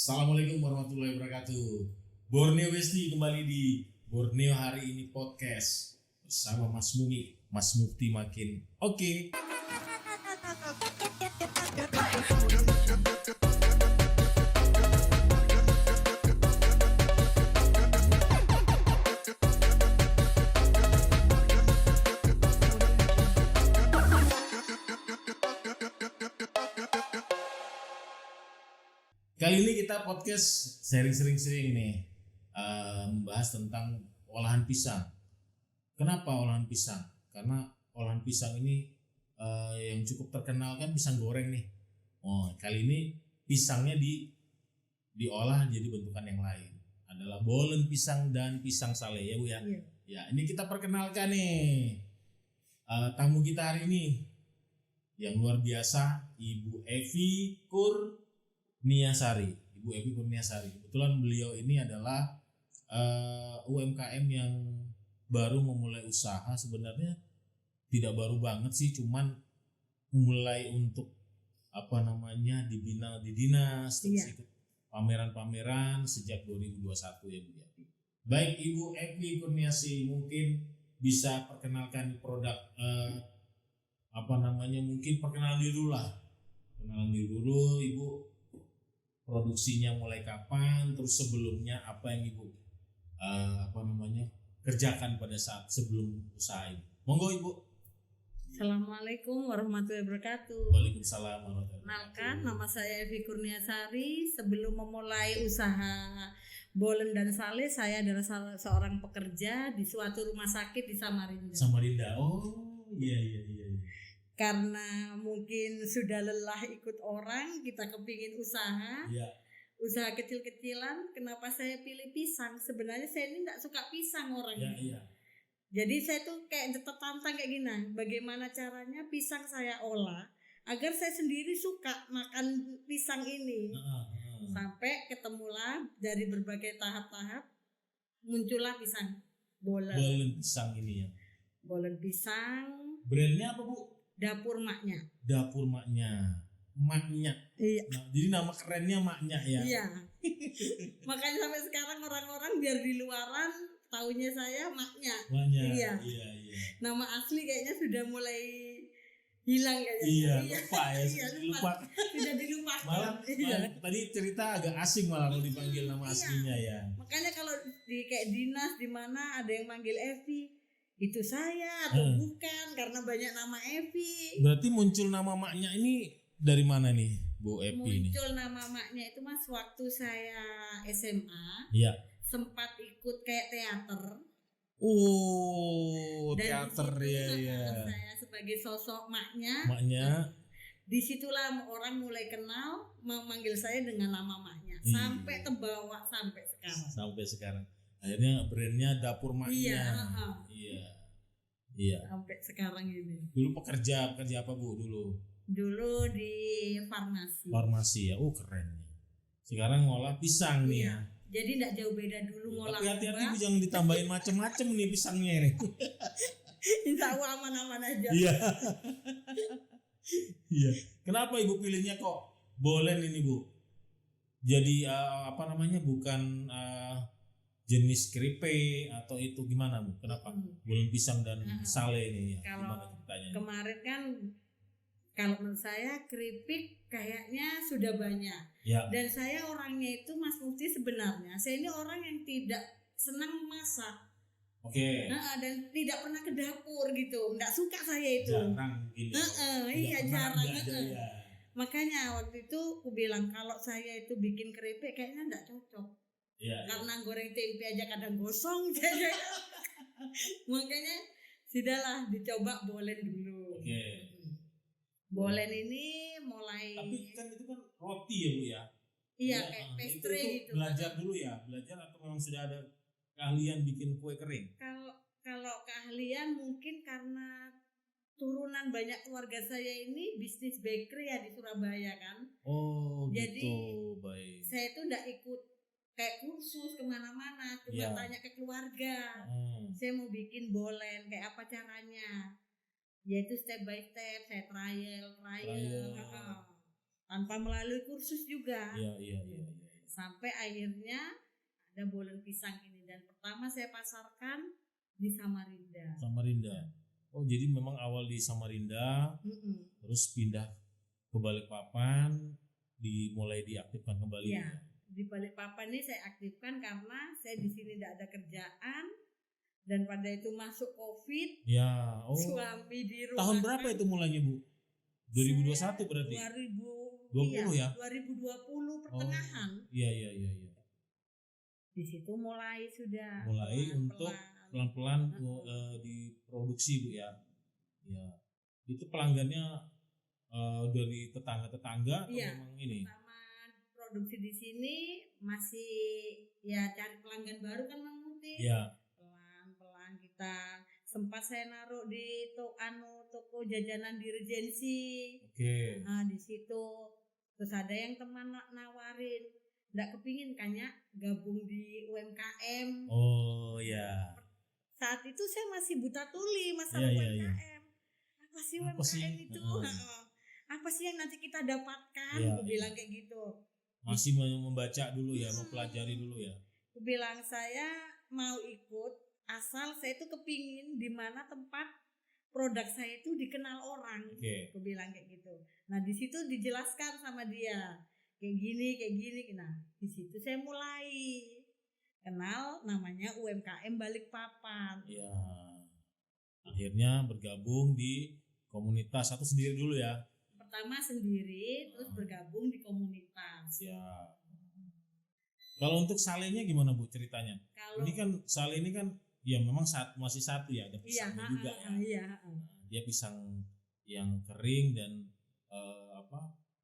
Assalamualaikum warahmatullahi wabarakatuh. Borneo Besti kembali di Borneo Hari Ini Podcast bersama Mas Mumi, Mas Mufti makin oke. Kali ini kita podcast sering nih membahas tentang olahan pisang. Kenapa olahan pisang? Karena olahan pisang ini yang cukup terkenal kan pisang goreng nih. Oh, kali ini pisangnya diolah jadi bentukan yang lain. Adalah bolen pisang dan pisang sale ya Bu ya. Iya. Ya, ini kita perkenalkan nih tamu kita hari ini yang luar biasa, Ibu Evi Kurniasari. Ibu Evi Kurniasari. Kebetulan beliau ini adalah UMKM yang baru memulai usaha. Sebenarnya tidak baru banget sih, cuman mulai untuk dibina di dinas, terus Iya. ikut pameran-pameran sejak 2021 ya Bu ya. Baik Ibu Evi Kurniasari, mungkin bisa perkenalkan produk mungkin perkenalan diri dulu lah. Perkenalan diri dulu Ibu, produksinya mulai kapan, terus sebelumnya apa yang Ibu kerjakan pada saat sebelum usaha ini. Monggo Ibu. Assalamualaikum warahmatullahi wabarakatuh. Waalaikumsalam warahmatullahi Kenalkan, wabarakatuh. nama saya Evi Kurniasari. Sebelum memulai usaha bolen dan sale, saya adalah seorang pekerja di suatu rumah sakit di Samarinda. Samarinda. Oh, iya. Karena mungkin sudah lelah ikut orang, kita kepingin usaha. Iya. Usaha kecil-kecilan. Kenapa saya pilih pisang? Sebenarnya saya ini tidak suka pisang orangnya. Iya. Jadi saya tuh kayak tertantang kayak gini, bagaimana caranya pisang saya olah agar saya sendiri suka makan pisang ini. Sampai ketemulah dari berbagai tahap-tahap muncullah pisang bolen. Bolen pisang ini ya. Bolen pisang, Brandnya apa Bu? dapur maknya. Dapur maknya. Maknya. Iya. Nah, jadi nama kerennya maknya ya. Iya. Makanya sampai sekarang orang-orang biar di luaran taunya saya maknya. Maknya. Iya. Iya. Nama asli kayaknya sudah mulai hilang kayaknya. Iya, lupa ya. Iya, Lupa. Sudah dilupakan. Malah tadi cerita agak asing malah kalau dipanggil nama Iya. aslinya ya. Makanya kalau di kayak dinas di mana ada yang manggil Evi, itu saya atau bukan, karena banyak nama Evi. Berarti muncul nama maknya ini dari mana nih Bu Evi ini? Muncul nama maknya itu Mas waktu saya SMA Iya. sempat ikut kayak teater. Oh, Dan teater di situ, ya. saya sebagai sosok maknya. Maknya. Disitulah orang mulai kenal memanggil saya dengan nama maknya. Iya. Sampai terbawa sampai sekarang. Sampai sekarang. Akhirnya brandnya dapur maknya. Iya. Iya. Sampai sekarang ini. Dulu pekerja apa Bu dulu? Dulu di farmasi. Farmasi ya. Oh, keren. Sekarang ngolah pisang nih ya. Jadi tidak jauh beda dulu ngolah. Tapi hati-hati Bu, jangan ditambahin macem-macem nih pisangnya nih. Insya Allah aman-aman aja. Iya. Iya. Kenapa Ibu pilihnya kok bolen ini Bu? Jadi bukan jenis kripe atau itu gimana Bu? Kenapa bolen pisang dan sale ini ya? Gimana ceritanya? Kemarin kan kalau menurut saya keripik kayaknya sudah banyak. Ya. Dan saya orangnya itu Mas Mufti sebenarnya saya ini orang yang tidak senang masak. Oke. Dan tidak pernah ke dapur gitu. Nggak suka saya itu. Jarang gini. Iya jarang. Ya. Makanya waktu itu aku bilang kalau saya itu bikin keripik kayaknya nggak cocok. Iya. Karena goreng tempe aja kadang gosong. Makanya sudahlah dicoba bolen dulu. Oke. Bolen ini mulai. Tapi kan itu kan roti ya Bu ya? Iya kayak pastry itu gitu. Belajar dulu ya? Belajar atau memang sudah ada keahlian bikin kue kering? Kalau keahlian mungkin karena turunan banyak keluarga saya ini bisnis bakery ya di Surabaya kan. Oh jadi, gitu, baik. Saya itu enggak ikut kayak kursus kemana-mana, cuma tanya ke keluarga. Saya mau bikin bolen, kayak apa caranya? Yaitu step by step, saya trial. Tanpa melalui kursus juga. Iya. Sampai akhirnya ada bolen pisang ini, dan pertama saya pasarkan di Samarinda. Oh, jadi memang awal di Samarinda, terus pindah ke Balikpapan, mulai diaktifkan kembali. Ya, di Balikpapan ini saya aktifkan karena saya di sini tidak ada kerjaan, dan pada itu masuk COVID. Ya, Suami di rumah. Tahun berapa itu mulainya, Bu? 2021 berarti? 2020 ya? 2020 pertengahan. Iya. Di situ mulai sudah. Untuk pelan-pelan diproduksi, Bu ya. Ya. Itu pelanggannya dari tetangga-tetangga atau memang ini? Pertama produksi di sini masih ya cari pelanggan baru kan Mang Muti. Iya. Pelan-pelan kita. Sempat saya naruh di toko jajanan di Regency. Oke. Nah, di situ terus ada yang teman nawarin, nggak kepingin kan ya gabung di UMKM. Oh ya. Saat itu saya masih buta tuli masalah UMKM. Apa sih UMKM itu? Apa sih yang nanti kita dapatkan? Aku bilang kayak gitu. Masih membaca dulu ya, mempelajari dulu ya. Aku bilang saya mau ikut. Asal saya itu kepingin di mana tempat produk saya itu dikenal orang. Aku bilang kayak gitu. Nah di situ dijelaskan sama dia kayak gini. Nah di situ saya mulai kenal namanya UMKM Balikpapan. Ya. Akhirnya bergabung di komunitas atau sendiri dulu ya? Pertama sendiri, terus bergabung di komunitas. Ya. Kalau untuk salenya gimana, Bu, ceritanya? Ini kan sale ini kan ya memang masih satu ya, ada pisangnya juga ya. Iya. Dia pisang yang kering dan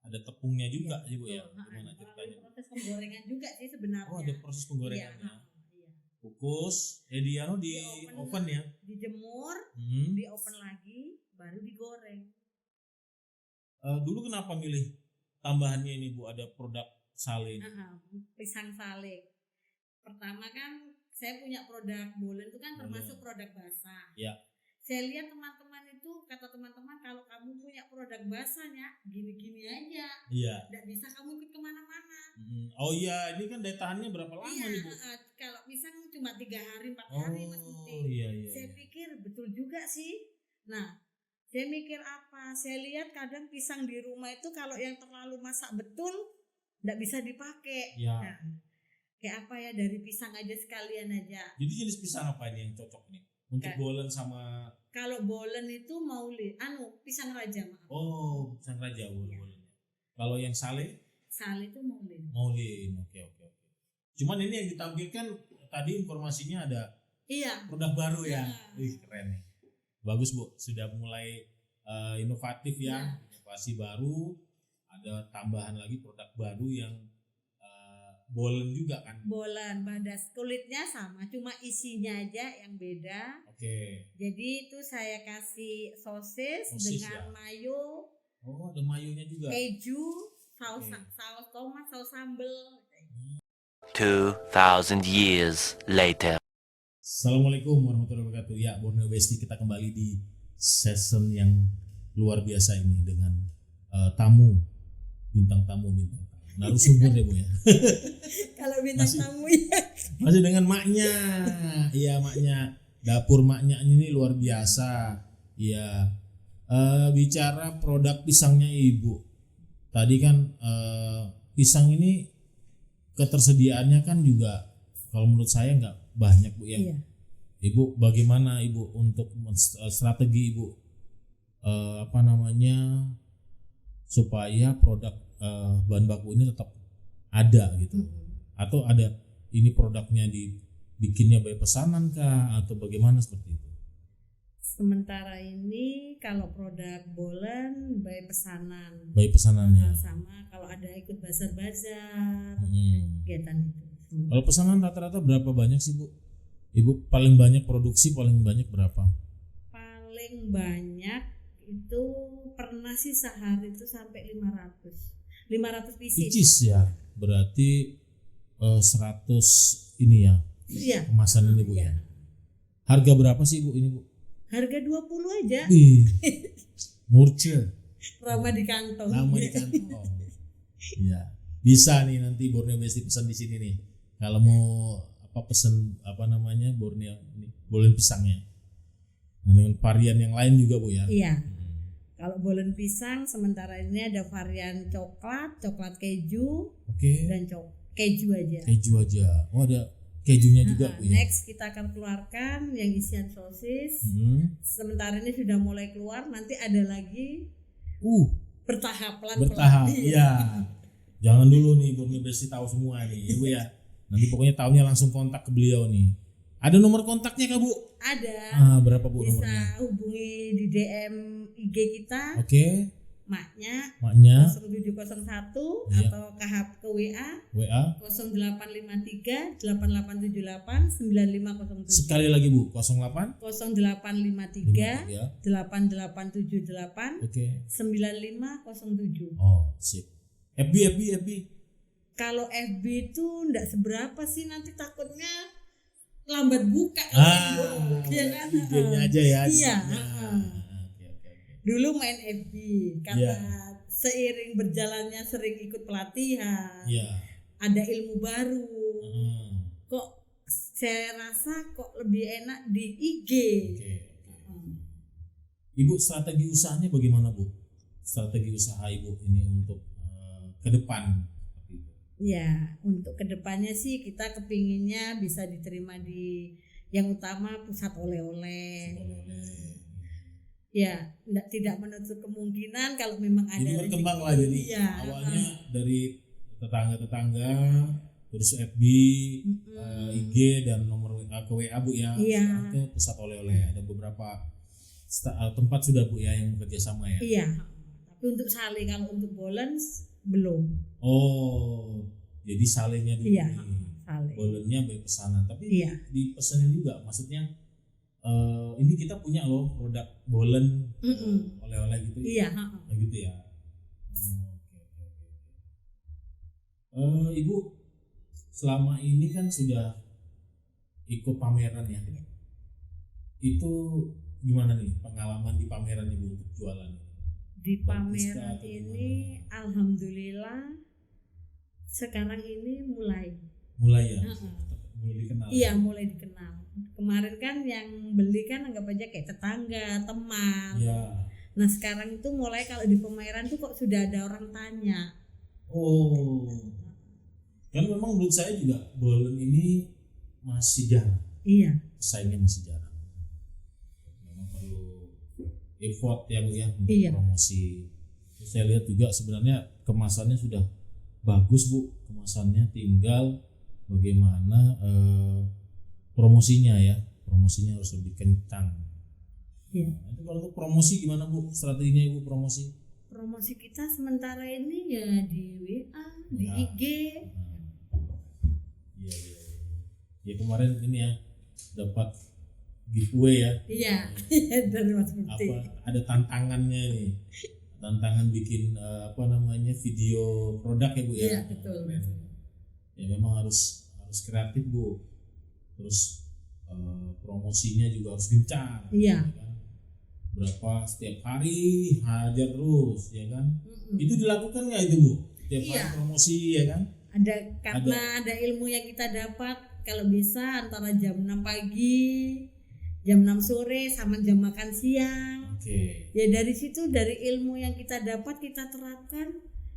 ada tepungnya juga sih, Bu ya. Gimana ceritanya? Proses penggorengan juga sih sebenarnya. Oh, ada proses penggorengannya. Iya. Kukus, di oven ya. Dijemur, di oven lagi, baru digoreng. Dulu kenapa milih tambahannya ini, Bu, ada produk sale ini? Pisang sale. Pertama kan saya punya produk bolen itu kan termasuk produk basah. Ya. Saya lihat teman-teman itu, kata teman-teman kalau kamu punya produk basahnya gini-gini aja. Iya. Nggak bisa kamu ikut kemana-mana. Oh iya, ini kan daya tahannya berapa lama nih, Bu? Kalau pisang cuma 3 hari 4 hari Mas Muti. Iya. Saya pikir betul juga sih. Nah, saya mikir apa? Saya lihat kadang pisang di rumah itu kalau yang terlalu masak betul nggak bisa dipakai. Ya. Nah, kayak apa ya, dari pisang aja sekalian aja. Jadi jenis pisang apa ini yang cocok nih untuk bolen sama? Kalau bolen itu pisang raja, maaf. Oh, pisang raja bolennya. Kalau yang sale? Sale itu maulin. Oke. Cuman ini yang ditampilkan tadi informasinya ada produk baru ya. Wih, keren nih. Bagus, Bu, sudah mulai inovatif ya. Inovasi baru, ada tambahan lagi produk baru yang bolen juga kan? Bolen, badas kulitnya sama, cuma isinya aja yang beda. Oke. Jadi itu saya kasih sosis dengan mayo. Oh, ada mayonya juga. Keju, saus tomat, saus sambal. 2000 years later. Assalamualaikum warahmatullahi wabarakatuh. Ya, Borneo Besti, kita kembali di season yang luar biasa ini dengan bintang tamu. Narasumber ya, Bu ya. Kalau bintang tamu ya. Masih dengan maknya. Iya, maknya. Dapur maknya ini luar biasa. Iya. Bicara produk pisangnya Ibu. Tadi kan pisang ini ketersediaannya kan juga kalau menurut saya nggak banyak, Bu ya. Iya. Ibu, bagaimana Ibu untuk strategi Ibu supaya produk bahan baku ini tetap ada gitu, atau ada ini produknya dibikinnya by pesanan kah atau bagaimana seperti itu? Sementara ini kalau produk bolen by pesanan ya. Sama kalau ada ikut bazar kegiatan itu. Kalau pesanan rata-rata berapa banyak sih, Bu? Ibu paling banyak produksi paling banyak berapa? Paling banyak itu pernah sih sehari itu sampai 500 pieces ya. Berarti 100 ini ya. Iya. Kemasan ini, Bu ya. Harga berapa sih, Bu, ini, Bu? Harga 20 aja. Murce. Ramah di kantong. Iya. Bisa nih nanti Borneo Besti pesan di sini nih. Kalau mau pesen Borneo ini bolen pisangnya. Nah, dengan varian yang lain juga Bu ya. Iya. Kalau bolen pisang sementara ini ada varian coklat keju, dan keju aja. Keju aja. Oh, ada kejunya juga Bu ya. Next kita akan keluarkan yang isian sosis. Sementara ini sudah mulai keluar, nanti ada lagi bertahap pelan-pelan. Iya. Jangan dulu nih Borneo Besti tahu semua nih ya Bu ya. Nanti pokoknya tahunya langsung kontak ke beliau nih. Ada nomor kontaknya Kak Bu? Ada. Berapa Bu bisa nomornya? Bisa hubungi di DM IG kita. Maknya 0701 atau ke WA 0853 8878 9507. Sekali lagi Bu, 08 0853 8878 9507. Oh, sip. FB. Kalau FB itu enggak seberapa sih, nanti takutnya lambat buka. Iya kan? IG-nya aja ya. Iya. Dulu main FB karena seiring berjalannya sering ikut pelatihan. Ada ilmu baru. Kok saya rasa kok lebih enak di IG. Ibu, strategi usahanya bagaimana Bu? Strategi usaha Ibu ini untuk ke depan. Ya, untuk kedepannya sih kita kepinginnya bisa diterima di yang utama pusat oleh-oleh. Ya, tidak menutup kemungkinan kalau memang ada. Jadi berkembang lah jadi. Awalnya dari tetangga, terus FB, IG dan nomor WA ke WA Bu ya. Sekarang ke pusat oleh-oleh. Ada beberapa tempat sudah Bu ya yang bekerja sama ya. Iya. Tapi untuk sale, kalau untuk bolen belum. Oh, jadi salenya dulu. Iya, sale. Bolennya by pesanan, tapi dipesanin juga. Maksudnya ini kita punya loh produk bolen oleh-oleh gitu. Iya. Gitu ya. Ibu selama ini kan sudah ikut pameran ya. Itu gimana nih pengalaman di pameran Ibu untuk jualan? Di pameran ini alhamdulillah sekarang ini mulai ya. Mulai dikenal. Iya, mulai dikenal. Kemarin kan yang beli kan anggap aja kayak tetangga, teman. Nah sekarang itu mulai kalau di pameran tuh kok sudah ada orang tanya. Kan memang menurut saya juga bolen ini masih jarang. Iya. Saingnya masih jarang. Memang perlu effort ya Bu ya untuk promosi. Terus saya lihat juga sebenarnya kemasannya sudah bagus Bu, kemasannya, tinggal bagaimana promosinya ya. Promosinya harus lebih kencang. Iya. Nanti kalau untuk promosi gimana Bu? Strateginya Ibu promosi? Promosi kita sementara ini ya di WA, di IG. Iya. Ya kemarin ini ya dapat giveaway ya. Iya, dari Mas Bukti. Ada tantangannya nih. Tantangan bikin video produk ya Bu ya. Iya, betul. Ya memang harus kreatif Bu. Terus promosinya juga harus gencar. Iya. Ya kan? Berapa setiap hari hajar terus ya kan. Itu dilakukan nggak itu Bu? Setiap hari promosi ya kan? Ada ilmu yang kita dapat, kalau bisa antara jam 6 pagi, jam 6 sore sama jam makan siang. Ya dari situ, dari ilmu yang kita dapat kita terapkan,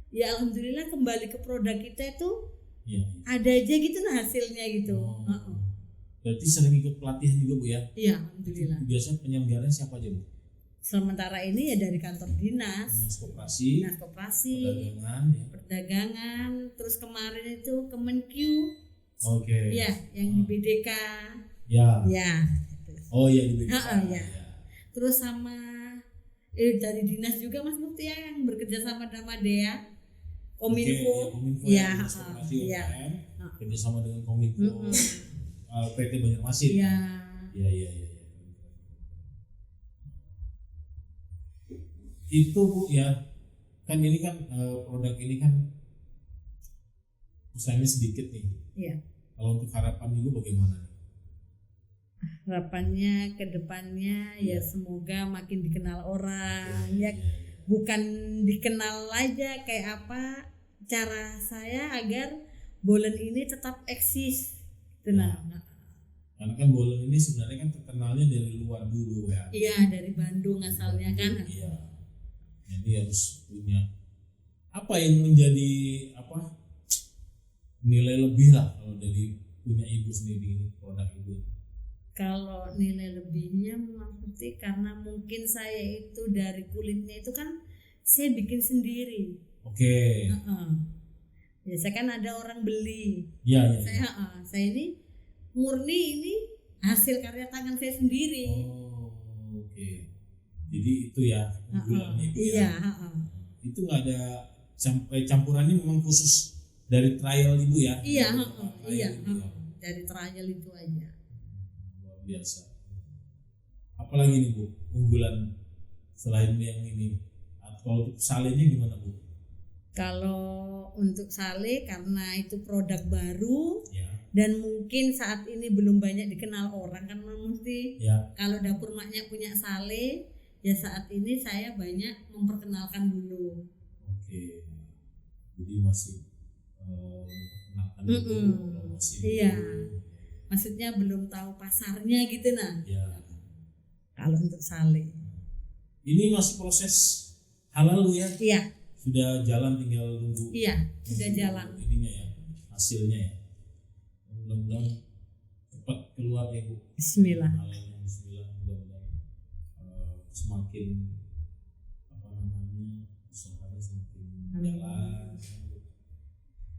ya alhamdulillah kembali ke produk kita itu ada aja gitu nah hasilnya gitu. Berarti sering ikut pelatihan juga Bu ya? Iya, alhamdulillah. Biasanya penyelenggaranya siapa aja Bu? Sementara ini ya dari kantor dinas koperasi, perdagangan, terus kemarin itu Kemenq. Ya, yang di BDK. Ya. Oh iya di BDK. Ya. Terus sama dari dinas juga Mas Mufti ya, yang bekerja sama Dea. Kominfo. Ya. Kerja sama dengan Kominfo. PT Banjarmasin. Iya. Itu Bu ya, kan ini kan produk ini kan usahanya sedikit nih. Iya. Kalau untuk harapan Ibu bagaimana nih? Harapannya ke depannya ya semoga makin dikenal orang. Bukan dikenal aja kayak apa, cara saya agar Bolen ini tetap eksis. Tenang. Karena kan Bolen ini sebenarnya kan terkenalnya dari luar dulu ya. Iya, dari Bandung asalnya kan. Iya. Jadi harus punya apa yang menjadi nilai lebih lah kalau dari punya ibu sendiri ini, produk ibu. Kalau nilai lebihnya maksudnya karena mungkin saya itu dari kulitnya itu kan saya bikin sendiri. Oke. Biasa kan ada orang beli. Iya. Saya ini murni ini hasil karya tangan saya sendiri. Oh, oke. Jadi itu ya unggulannya ibu iya, ya. Itu nggak ada campurannya memang khusus dari trial ibu ya. Iya, iya. Dari trial itu aja. Luar biasa. Apalagi nih Bu, unggulan selain yang ini? Atau salenya gimana Bu? Kalau untuk sale karena itu produk baru Ya. dan mungkin saat ini belum banyak dikenal orang kan mesti Ya. kalau dapur maknya punya sale ya saat ini saya banyak memperkenalkan dulu. Oke. Jadi masih memperkenalkan dulu promosi. Iya. Maksudnya belum tahu pasarnya gitu nah. Ya. Kalau untuk sale. Ini masih proses halal Bu ya? Iya. Sudah jalan tinggal nunggu. Iya, sudah jalan. Ininya ya, hasilnya ya. Mudah-mudahan cepat keluar ya Bu. Bismillah. Halnya Bismillah, mudah-mudahan semakin usahanya semakin jalan.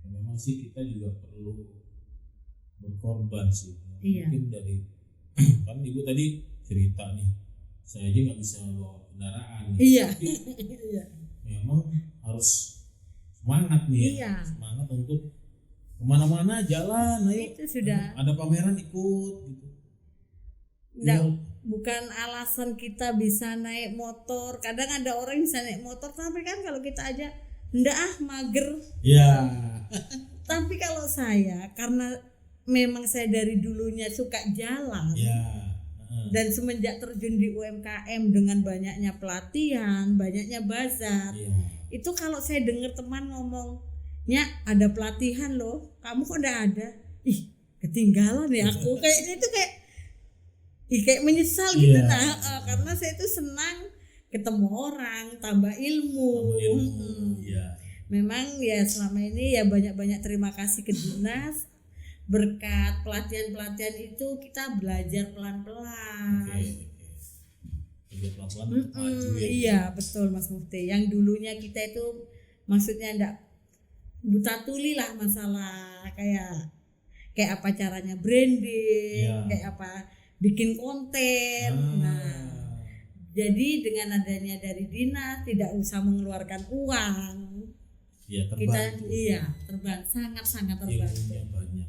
Ya, memang sih kita juga perlu berkorban sih. Iya. Mungkin dari kan Ibu tadi cerita nih, saya aja nggak bisa bawa kendaraan. Iya. Tapi Iya. memang harus semangat nih ya. Iya. Semangat untuk kemana-mana jalan, ayo. Itu sudah. Ada pameran ikut gitu. Nggak, Iya. bukan alasan kita bisa naik motor. Kadang ada orang bisa naik motor tapi kan kalau kita aja ndak mager. Iya. Tapi kalau saya karena memang saya dari dulunya suka jalan. Iya. Dan semenjak terjun di UMKM dengan banyaknya pelatihan, banyaknya bazar, Iya. itu kalau saya dengar teman ngomong, "Nyak, ada pelatihan loh, kamu kok udah ada?" Ih, ketinggalan ya aku. Kayaknya itu kayak menyesal gitu Iya. karena saya itu senang ketemu orang, tambah ilmu. Iya. Memang ya selama ini ya banyak-banyak terima kasih ke dinas. Berkat pelatihan-pelatihan itu kita belajar pelan-pelan. Oke. Belajar pelan-pelan untuk maju ya. Iya betul Mas Mufti. Yang dulunya kita itu maksudnya ndak buta tuli lah masalah kayak apa caranya branding, Iya. kayak apa bikin konten. Nah, jadi dengan adanya dari dinas tidak usah mengeluarkan uang. Iya, Kita terbantu. sangat terbantu. Ilmunya banyak.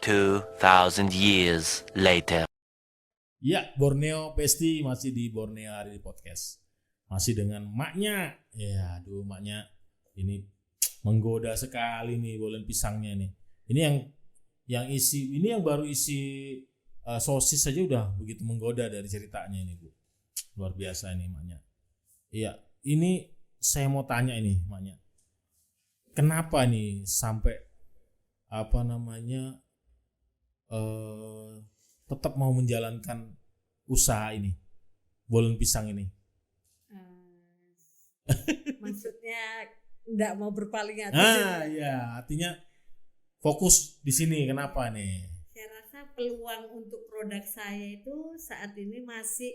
2,000 years later. Ya, Borneo Pesti masih di Borneo Hari Podcast. Masih dengan maknya. Ya, aduh maknya ini menggoda sekali nih bolen pisangnya nih. Ini yang baru isi sosis saja udah begitu menggoda dari ceritanya ini, Bu. Luar biasa ini maknya. Iya, ini saya mau tanya ini maknya. Kenapa nih sampai tetap mau menjalankan usaha ini, bolen pisang ini? Maksudnya enggak mau berpaling atas. Ya, artinya fokus di sini. Kenapa nih? Saya rasa peluang untuk produk saya itu saat ini masih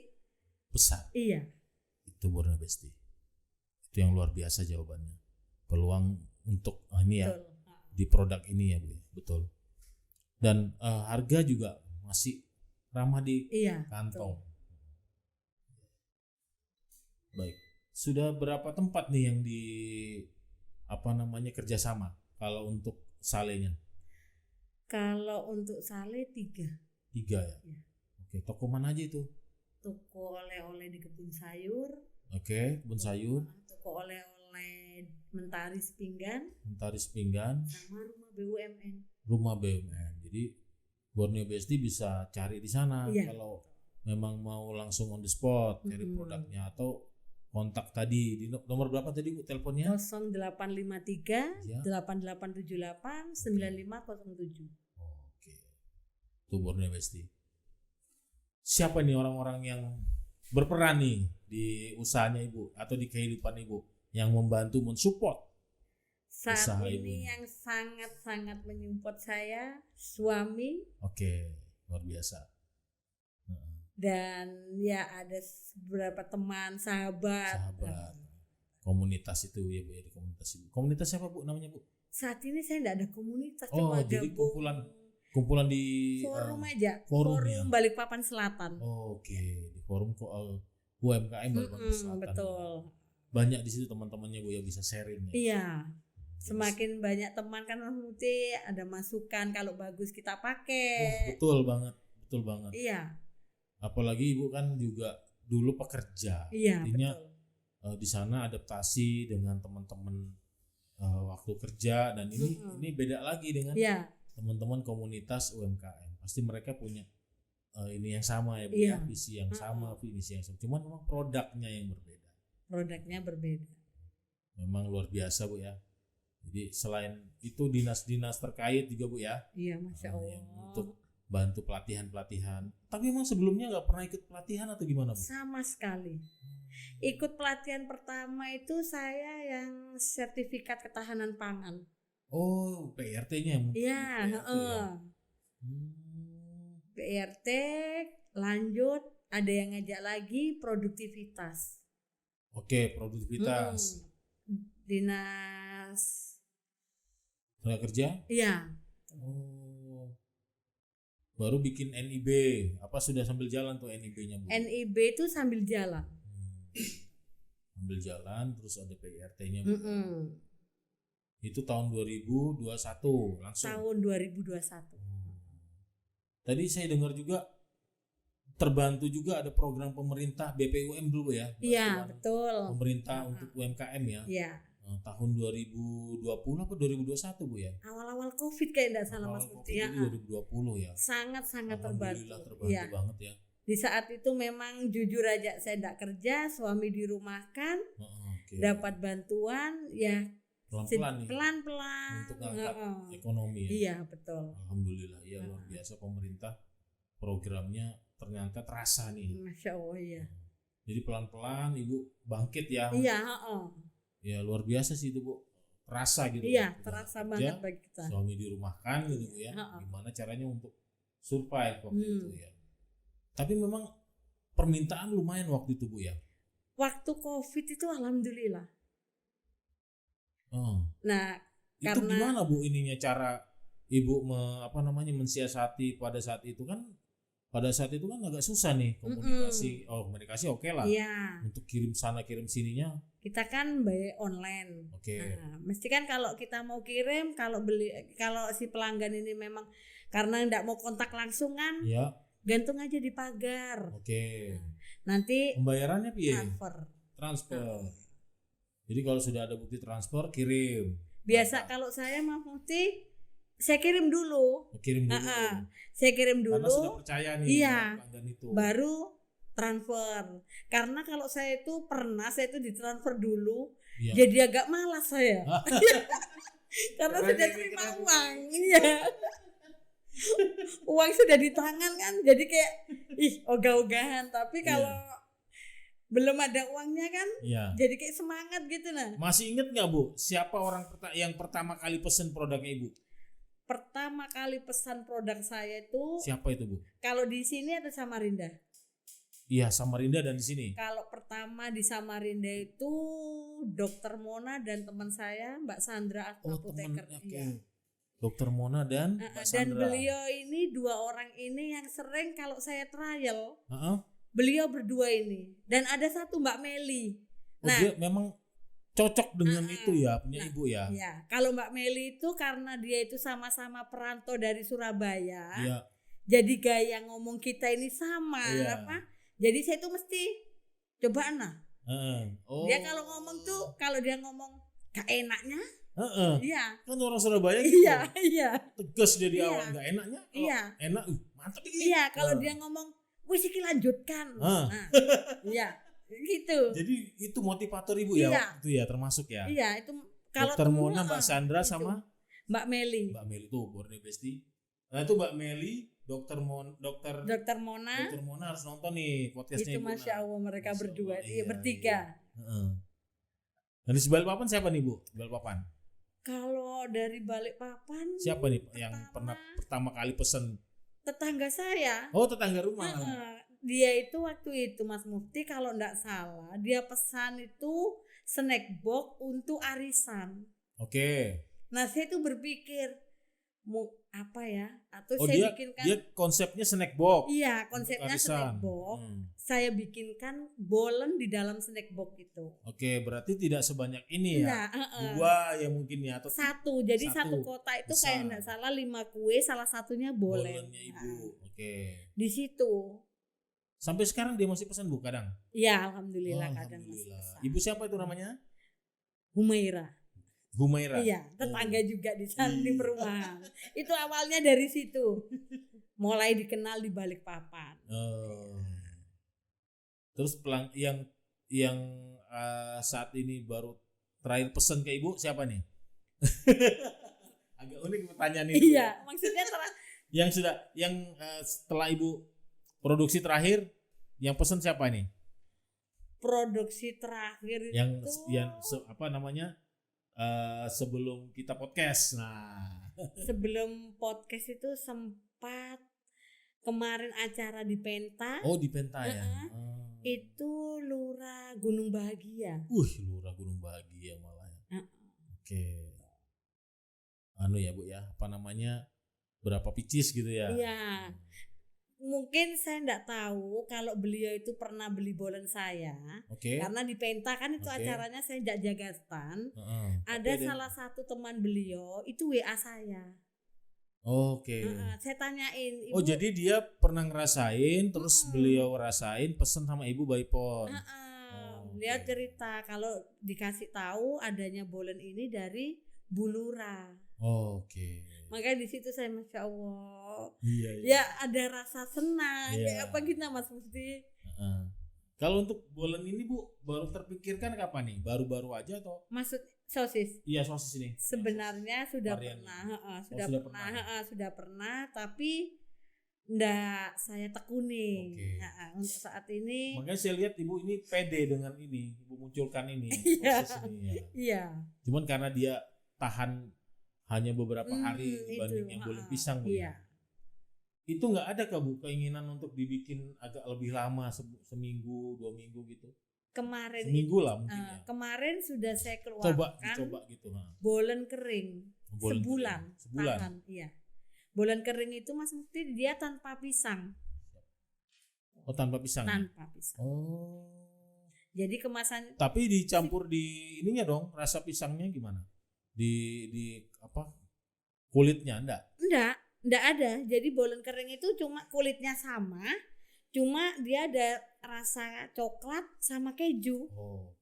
Besar. iya. Itu Borneo Besti. Itu yang luar biasa jawabannya. Peluang untuk ini ya, Betul. di produk ini ya Bu. Betul. Dan harga juga masih ramah di kantong. Baik. Sudah berapa tempat nih yang di kerjasama kalau untuk salenya? Kalau untuk sale 3 ya. Iya. Oke, toko mana aja itu? Toko oleh-oleh di Kebun Sayur. Oke, Kebun Sayur, Toko oleh-oleh Mentari Sepinggan, Mentari Sepinggan, sama rumah BUMN. Rumah BUMN. Jadi Borneo Besti bisa cari di sana Iya. kalau memang mau langsung on the spot cari produknya, atau kontak tadi di nomor berapa tadi Bu teleponnya? 0853 Ya. 8878 9507. Oke. Tuh Borneo Besti. Siapa nih orang-orang yang berperan nih di usahanya Ibu atau di kehidupan Ibu yang membantu mensupport Saat usaha ini Ibu? yang sangat-sangat menyupport saya suami Oke, luar biasa. Heeh. dan ya ada beberapa teman, sahabat. Sahabat. Komunitas itu ya Bu ya, di komunitas Ibu. Komunitas siapa Bu namanya Bu? Saat ini saya tidak ada komunitas, Oh, cuma jadi gabung kumpulan di forum aja, forum ya? Balikpapan Selatan. Oke, di forum UMKM Balikpapan Selatan. Betul. Banyak di situ teman-temannya Bu ya bisa sharing ya. Iya. Semakin banyak teman kan nanti ada masukan kalau bagus kita Oh, pakai. betul banget Iya. apalagi Ibu kan juga dulu pekerja, Iya, artinya betul. di sana adaptasi dengan teman-teman waktu kerja dan ini beda lagi dengan Iya. teman-teman komunitas UMKM, pasti mereka punya ini yang sama ya Bu Iya. ya, visi yang sama, visi yang sama, cuman memang produknya yang berbeda. Produknya berbeda. Memang luar biasa Bu ya. Jadi selain itu dinas-dinas terkait juga Bu ya, Iya, Masya Allah. yang untuk bantu pelatihan-pelatihan. Tapi emang sebelumnya nggak pernah ikut pelatihan atau gimana Bu? Sama sekali. Ikut pelatihan pertama itu saya yang sertifikat ketahanan pangan. Oh, PRT-nya yang Iya, PRT ya. PRT lanjut ada yang ngajak lagi produktivitas. Oke, produktivitas. Dinas. Tenaga kerja? Iya. Oh. Baru bikin NIB. Apa sudah sambil jalan tuh NIB-nya Bu? NIB itu sambil jalan. Sambil jalan terus ada PRT-nya Bu. Itu tahun 2021 langsung. Tahun 2021. Tadi saya dengar juga terbantu juga ada program pemerintah BPUM dulu ya. Iya, Bantuan betul. Pemerintah untuk UMKM ya. Iya. Tahun 2020 apa 2021 Bu ya? Awal-awal Covid kayak enggak salah Mas Awal Mufti. COVID itu 2020 ya. Sangat-sangat terbantu. Alhamdulillah terbantu Iya. banget ya. Di saat itu memang jujur aja saya enggak kerja, suami dirumahkan, Oke. dapat bantuan ya Pelan-pelan nih pelan-pelan. untuk ngangkat ekonomi ya. Iya, betul. Alhamdulillah ya, luar biasa pemerintah programnya ternyata terasa nih. Masya Allah ya. Jadi pelan-pelan Ibu bangkit ya. Iya, Ya luar biasa sih itu Bu. Terasa gitu. Iya, Udah terasa kerja, banget bagi kita. Suami dirumahkan gitu Bu ya. Gimana caranya untuk survive waktu itu ya. Tapi memang permintaan lumayan waktu itu Bu ya. Waktu Covid itu alhamdulillah. Nah, itu karena gimana Bu ininya cara Ibu mensiasati pada saat itu kan? Pada saat itu kan agak susah nih komunikasi. Komunikasi oke lah. Iya. Untuk kirim sana kirim sininya. Kita kan bayar online. Oke. Nah, mesti kan kalau kita mau kirim, kalau si pelanggan ini memang karena enggak mau kontak langsung kan, Ya. gantung aja di pagar. Oke. Nanti Pembayarannya piye? transfer. Jadi kalau sudah ada bukti transfer kirim. Biasa kalau saya Mas Mufti, saya kirim dulu. Kirim dulu. Saya kirim dulu. Karena sudah percaya nih Iya. pelanggan itu. Baru transfer. Karena kalau saya itu ditransfer dulu, Iya. jadi agak malas saya. Karena sudah terima uang. Iya. Uang sudah di tangan kan, jadi kayak ogah-ogahan. Tapi kalau belum ada uangnya kan, jadi kayak semangat gitu nah. Masih inget nggak Bu, siapa orang yang pertama kali pesen produknya Ibu? Pertama kali pesan produk saya itu, Siapa itu Bu? kalau di sini ada Samarinda. Iya, Samarinda dan di sini. Kalau pertama di Samarinda itu Dokter Mona dan teman saya Mbak Sandra apoteker. Iya. Dokter Mona dan Mbak Sandra. Dan beliau ini dua orang ini yang sering kalau saya trial. Beliau berdua ini. Dan ada satu Mbak Meli. Dia memang cocok dengan itu ya, punya Ibu ya. Iya, kalau Mbak Meli itu karena dia itu sama-sama perantau dari Surabaya. Iya. Jadi gaya ngomong kita ini sama Jadi saya tuh mesti coba Dia kalau ngomong tuh, kalau dia ngomong gak enaknya. Iya. Kan orang Surabaya gitu. Iya. Tegas dia di awal, gak enaknya. Enak, mantap ini. Iya, kalau dia ngomong wis iki lanjutkan. Iya. Gitu. Jadi itu motivator ibu ya Iya. waktu itu ya termasuk ya. Iya, itu kalau Dokter temu, Mona, Mbak Sandra itu. sama Mbak Meli. Mbak Meli tuh Borneo Besti. Nah itu Mbak Meli, Dokter Dokter Mona. Dokter Mona harus nonton nih podcastnya Itu Ibu. Masya Allah mereka Masya berdua, Allah, iya iya, bertiga. Heeh. Dan di Balikpapan siapa nih Bu? Balikpapan. Kalau dari Balikpapan Siapa nih yang pernah pertama kali pesen? tetangga saya. Oh tetangga rumah. Dia itu waktu itu Mas Mufti kalau enggak salah dia pesan itu snack box untuk arisan. Oke. Nah saya itu berpikir mau apa ya? Atau Oh saya bikinkan. dia konsepnya snack box. Iya konsepnya arisan. snack box. Saya bikinkan bolen di dalam snack box itu. Oke, berarti tidak sebanyak ini ya. Enggak, Dua ya mungkin ya atau satu. Jadi satu. satu kotak itu Besar. kayak enggak salah 5 kue, salah satunya bolen. bolennya Ibu. Oke. Di situ. Sampai sekarang dia masih pesan Bu kadang. Ya alhamdulillah Oh, kadang masih alhamdulillah. pesan. Ibu siapa itu namanya? Humaira. Humaira. Iya, tetangga juga di samping Iya. perumahan. Itu awalnya dari situ. Mulai dikenal di Balikpapan. Oh. Terus yang saat ini baru terakhir pesan ke Ibu siapa nih? Agak unik pertanyaan ini. Iya, maksudnya Yang setelah Ibu produksi terakhir yang pesan siapa nih? produksi terakhir Yang itu sebelum kita podcast. Nah, sebelum podcast itu sempat kemarin acara di Penta. oh di Penta ya. Itu Lurah Gunung Bahagia. Lurah Gunung Bahagia malah. Oke. Anu ya Bu ya, apa namanya? Berapa picis gitu ya? Iya. Mungkin saya enggak tahu kalau beliau itu pernah beli bolen saya. Oke. Karena di Penta kan itu Oke. acaranya saya enggak jaga stand. Ada Oke, salah satu teman beliau itu WA saya. Oke. Saya tanyain, Oh Ibu. jadi dia pernah ngerasain, terus beliau rasain, pesen sama Ibu by phone. Beliau Oke. cerita kalau dikasih tahu adanya bolen ini dari Bulura. Oke. Makanya di situ saya Masya Allah. Iya. Ya ada rasa senang. Iya. Kayak apa gitu Mas Mufti? Kalau untuk bolen ini Bu, baru terpikirkan kapan nih? Baru-baru aja atau? Maksud sosis. Iya sosis ini. Sebenarnya sudah Varian. pernah, sudah pernah. sudah pernah, tapi ndak saya tekuni. Oke. Untuk saat ini, Makanya saya lihat Ibu ini pede dengan ini, Ibu munculkan ini Iya. sosis ini ya. iya, Cuman karena dia tahan hanya beberapa hari itu, dibanding yang bolen pisang Bu. Iya. Itu nggak ada kah Bu keinginan untuk dibikin agak lebih lama, seminggu, 2 minggu gitu? Kemarin Seminggu lah mungkin ya. kemarin sudah saya Coba keluarkan gitu. bolen kering Bolen sebulan, kering. Sebulan. tahan, iya. Bolen kering itu Mas Mufti dia tanpa pisang, Oh tanpa pisang. Ya? tanpa pisang. Oh. Jadi kemasan Tapi dicampur di ininya dong, rasa pisangnya gimana? Di apa? Kulitnya enggak ada. Jadi bolen kering itu cuma kulitnya sama, cuma dia ada rasa coklat sama keju. Oh.